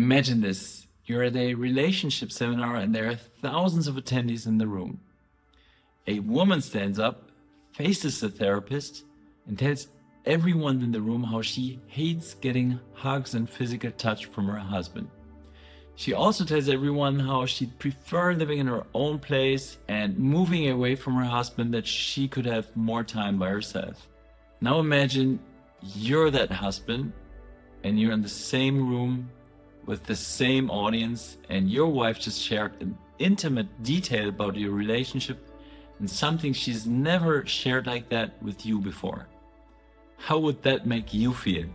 Imagine this. You're at a relationship seminar and there are thousands of attendees in the room. A woman stands up, faces the therapist, and tells everyone in the room how she hates getting hugs and physical touch from her husband. She also tells everyone how she'd prefer living in her own place and moving away from her husband, that she could have more time by herself. Now imagine you're that husband and you're in the same room with the same audience, and your wife just shared an intimate detail about your relationship and something she's never shared like that with you before. How would that make you feel?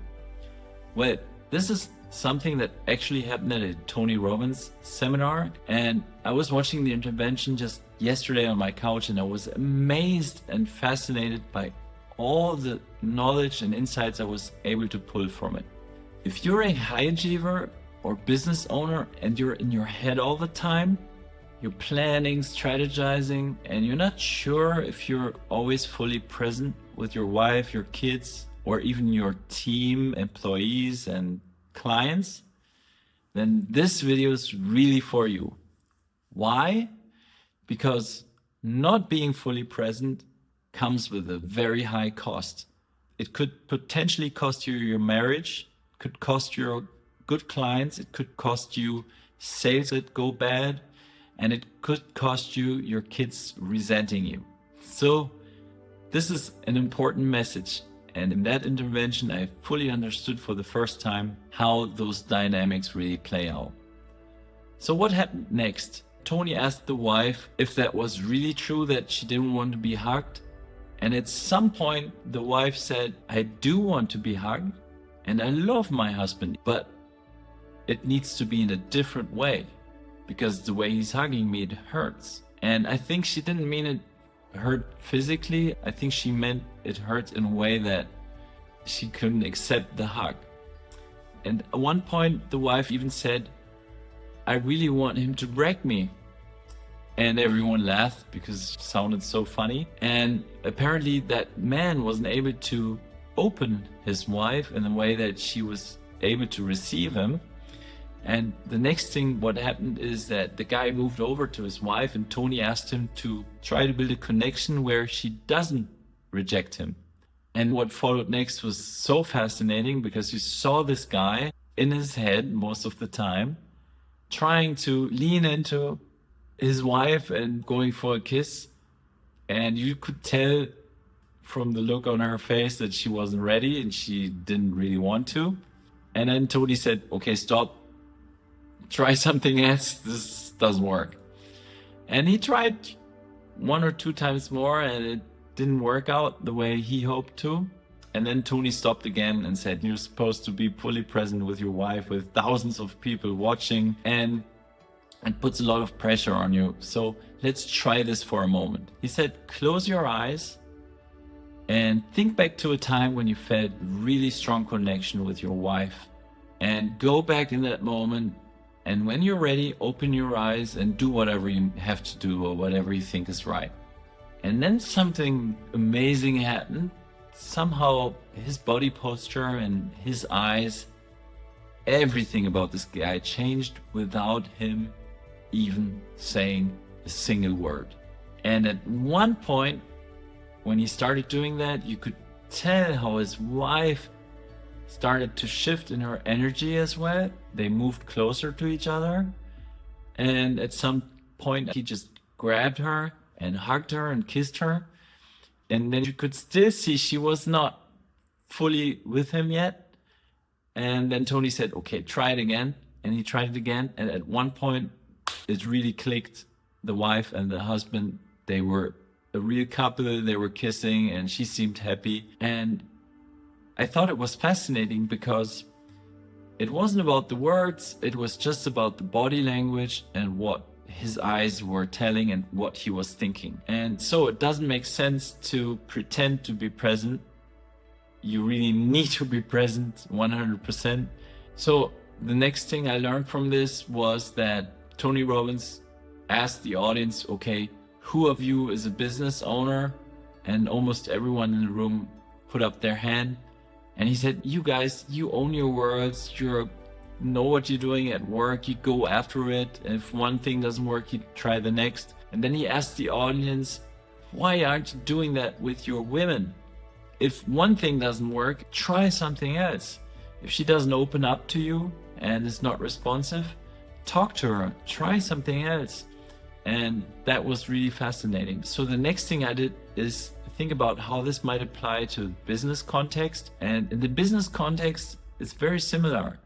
Well, this is something that actually happened at a Tony Robbins seminar, and I was watching the intervention just yesterday on my couch, and I was amazed and fascinated by all the knowledge and insights I was able to pull from it. If you're a high achiever or business owner and you're in your head all the time, you're planning, strategizing, and you're not sure if you're always fully present with your wife, your kids, or even your team, employees, and clients, then this video is really for you. Why? Because not being fully present comes with a very high cost. It could potentially cost you your marriage, could cost your good clients, it could cost you sales that go bad, and it could cost you your kids resenting you. So this is an important message. And in that intervention, I fully understood for the first time how those dynamics really play out. So what happened next? Tony asked the wife if that was really true, that she didn't want to be hugged. And at some point, the wife said, I do want to be hugged and I love my husband, but it needs to be in a different way, because the way he's hugging me, it hurts. And I think she didn't mean it hurt physically. I think she meant it hurt in a way that she couldn't accept the hug. And at one point, the wife even said, I really want him to break me. And everyone laughed because it sounded so funny. And apparently that man wasn't able to open his wife in a way that she was able to receive him. And the next thing what happened is that the guy moved over to his wife, and Tony asked him to try to build a connection where she doesn't reject him. And what followed next was so fascinating, because you saw this guy in his head most of the time trying to lean into his wife and going for a kiss. And you could tell from the look on her face that she wasn't ready and she didn't really want to. And then Tony said, okay, stop. Try something else, this doesn't work. And he tried 1 or 2 times more and it didn't work out the way he hoped to. And then Tony stopped again and said, you're supposed to be fully present with your wife, with thousands of people watching, and it puts a lot of pressure on you. So let's try this for a moment. He said, close your eyes and think back to a time when you felt really strong connection with your wife, and go back in that moment. And when you're ready, open your eyes and do whatever you have to do or whatever you think is right. And then something amazing happened. Somehow his body posture and his eyes, everything about this guy changed without him even saying a single word. And at one point, when he started doing that, you could tell how his wife started to shift in her energy as well. They moved closer to each other. And at some point, he just grabbed her and hugged her and kissed her. And then you could still see she was not fully with him yet. And then Tony said, okay, try it again. And he tried it again. And at one point, it really clicked. The wife and the husband, they were a real couple. They were kissing and she seemed happy. And I thought it was fascinating because it wasn't about the words, it was just about the body language and what his eyes were telling and what he was thinking. And so it doesn't make sense to pretend to be present. You really need to be present 100%. So the next thing I learned from this was that Tony Robbins asked the audience, okay, who of you is a business owner? And almost everyone in the room put up their hand. And he said, you guys, you own your worlds, you're know what you're doing at work, you go after it. And if one thing doesn't work, you try the next. And then he asks the audience, why aren't you doing that with your women? If one thing doesn't work, try something else. If she doesn't open up to you and is not responsive, talk to her, try something else. And that was really fascinating. So the next thing I did is think about how this might apply to business context. And in the business context, it's very similar.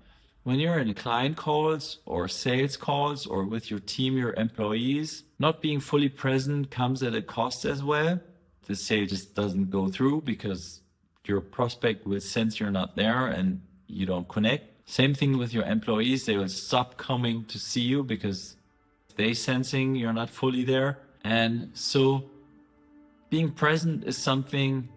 When you're in client calls or sales calls or with your team, your employees, not being fully present comes at a cost as well. The sale just doesn't go through because your prospect will sense you're not there and you don't connect. Same thing with your employees. They will stop coming to see you because they sensing you're not fully there. And so being present is something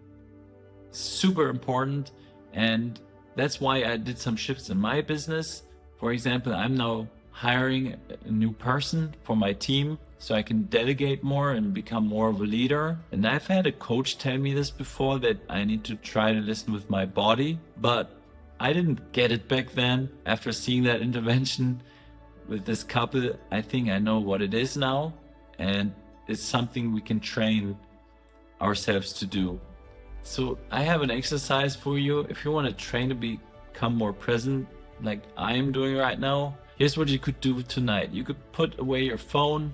super important. And that's why I did some shifts in my business. For example, I'm now hiring a new person for my team so I can delegate more and become more of a leader. And I've had a coach tell me this before, that I need to try to listen with my body, but I didn't get it back then. After seeing that intervention with this couple, I think I know what it is now, and it's something we can train ourselves to do. So I have an exercise for you. If you want to train to become more present, like I am doing right now, here's what you could do tonight. You could put away your phone,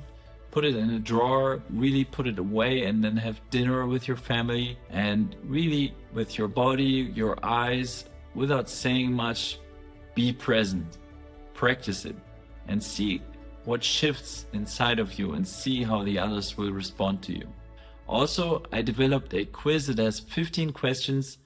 put it in a drawer, really put it away, and then have dinner with your family, and really with your body, your eyes, without saying much, be present, practice it, and see what shifts inside of you and see how the others will respond to you. Also, I developed a quiz that has 15 questions,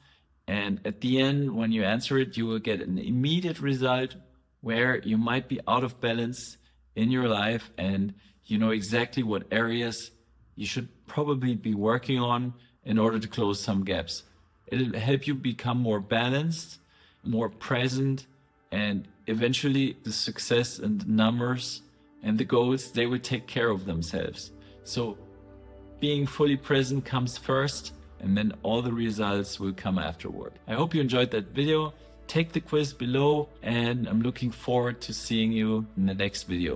and at the end, when you answer it, you will get an immediate result where you might be out of balance in your life, and you know exactly what areas you should probably be working on in order to close some gaps. It'll help you become more balanced, more present, and eventually the success and the numbers and the goals, they will take care of themselves. So being fully present comes first, and then all the results will come afterward. I hope you enjoyed that video. Take the quiz below, and I'm looking forward to seeing you in the next video.